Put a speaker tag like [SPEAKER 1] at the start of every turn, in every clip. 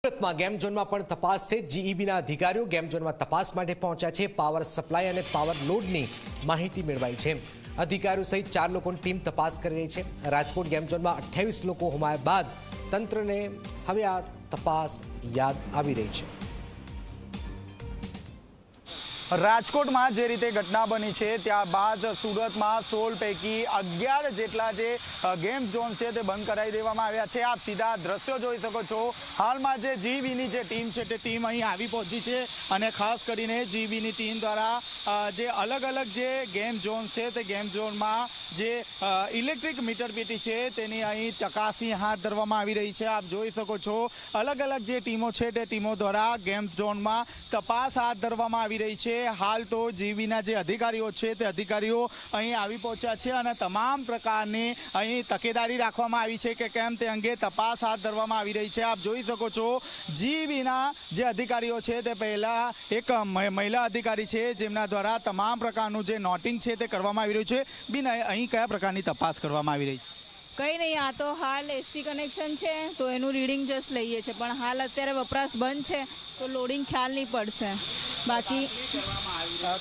[SPEAKER 1] સુરતમાં ગેમ ઝોનમાં પણ તપાસ છે। જીઈબીના અધિકારીઓ ગેમ ઝોનમાં તપાસ માટે પહોંચ્યા છે। પાવર સપ્લાય અને પાવર લોડની માહિતી મેળવાઈ છે। અધિકારીઓ સહિત 4 લોકોની ટીમ તપાસ કરી રહી છે। રાજકોટ ગેમ ઝોનમાં 28 લોકો હોમાયા બાદ તંત્રને હવે આ તપાસ યાદ આવી રહી છે।
[SPEAKER 2] રાજકોટમાં જે રીતે ઘટના બની છે ત્યારબાદ સુરતમાં 16 પૈકી 11 જેટલા જે ગેમ ઝોન છે તે બંધ કરાવી દેવામાં આવ્યા છે। આપ સીધા દ્રશ્યો જોઈ શકો છો। હાલમાં જે જીઈબીની જે ટીમ છે તે ટીમ અહીં આવી પહોંચી છે અને ખાસ કરીને જીઈબીની ટીમ દ્વારા જે અલગ અલગ જે ગેમ ઝોન છે તે ગેમ ઝોનમાં જે ઇલેક્ટ્રિક મીટર પેટી છે તેની અહીં ચકાસણી હાથ ધરવામાં આવી રહી છે। આપ જોઈ શકો છો અલગ અલગ જે ટીમો છે તે ટીમો દ્વારા ગેમ ઝોનમાં તપાસ હાથ ધરવામાં આવી રહી છે। હાલ તો જીઈબીના જે અધિકારીઓ છે તે અધિકારીઓ અહીં આવી પહોંચ્યા છે અને તમામ પ્રકારની અહીં તકેદારી રાખવામાં આવી છે કે કેમ તે અંગે તપાસ હાથ ધરવામાં આવી રહી છે। આપ જોઈ શકો છો જીઈબીના જે અધિકારીઓ છે તે પહેલા એક મહિલા અધિકારી છે જેમના દ્વારા તમામ પ્રકારનું જે નોટિંગ છે તે કરવામાં આવી રહ્યું છે। બિન અહીં કયા પ્રકારની તપાસ કરવામાં આવી રહી છે?
[SPEAKER 3] કંઈ નહીં, આ તો હાલ એસટી કનેક્શન છે તો એનું રીડિંગ જસ્ટ લઈએ છે, પણ હાલ અત્યારે વપરાશ બંધ છે તો લોડિંગ ખ્યાલ નહીં પડશે। બાકી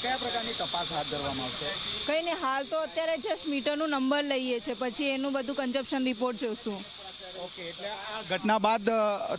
[SPEAKER 2] કયા પ્રકારની તપાસ હાથ ધરવામાં આવશે?
[SPEAKER 3] કંઈ નહીં, હાલ તો અત્યારે જસ્ટ મીટરનું નંબર લઈએ છે, પછી એનું બધું કન્ઝપ્શન રિપોર્ટ જોશું।
[SPEAKER 2] ઓકે, એટલે આ ઘટના બાદ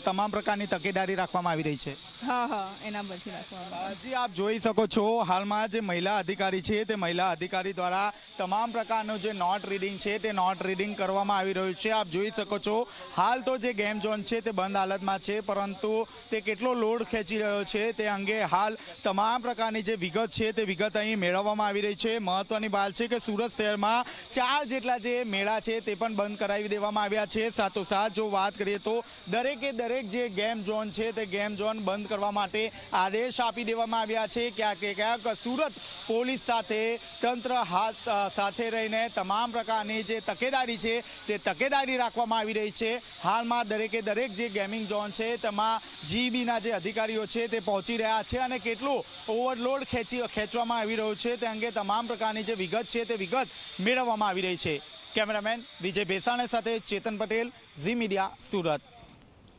[SPEAKER 2] તમામ પ્રકારની તકેદારી રાખવામાં આવી રહી છે?
[SPEAKER 3] હા, એના પછી રાખવામાં।
[SPEAKER 2] જી, આપ જોઈ શકો છો હાલમાં જે મહિલા અધિકારી છે તે મહિલા અધિકારી દ્વારા તમામ પ્રકારનું જે નોટ રીડિંગ છે તે નોટ રીડિંગ કરવામાં આવી રહ્યું છે। આપ જોઈ શકો છો હાલ તો જે ગેમ ઝોન છે તે બંધ હાલતમાં છે, પરંતુ તે કેટલો લોડ ખેંચી રહ્યો છે તે અંગે હાલ તમામ પ્રકારની જે વિગત છે તે વિગત અહીં મેળવવામાં આવી રહી છે। મહત્વની વાત છે કે સુરત શહેરમાં 4 જેટલા જે મેળા છે તે પણ બંધ કરાવી દેવામાં આવ્યા છે। સાથોસાથ જો વાત કરીએ તો દરેકે દરેક જે ગેમ ઝોન છે તે ગેમ ઝોન બંધ કરવા માટે આદેશ આપી દેવામાં આવ્યા છે। ક્યાંક સુરત પોલીસ સાથે તંત્ર હાથ સાથે રહીને તમામ પ્રકારની જે તકેદારી છે તે તકેદારી રાખવામાં આવી રહી છે। હાલમાં દરેકે દરેક જે ગેમિંગ ઝોન છે તેમાં જીઈબીના જે અધિકારીઓ છે તે પહોંચી રહ્યા છે અને કેટલો ઓવરલોડ ખેંચવામાં આવી રહ્યો છે તે અંગે તમામ પ્રકારની જે વિગત છે તે વિગત મેળવવામાં આવી રહી છે। કેમેરામેન વિજય ભેસાણે સાથે ચેતન પટેલ, ઝી મીડિયા, સુરત।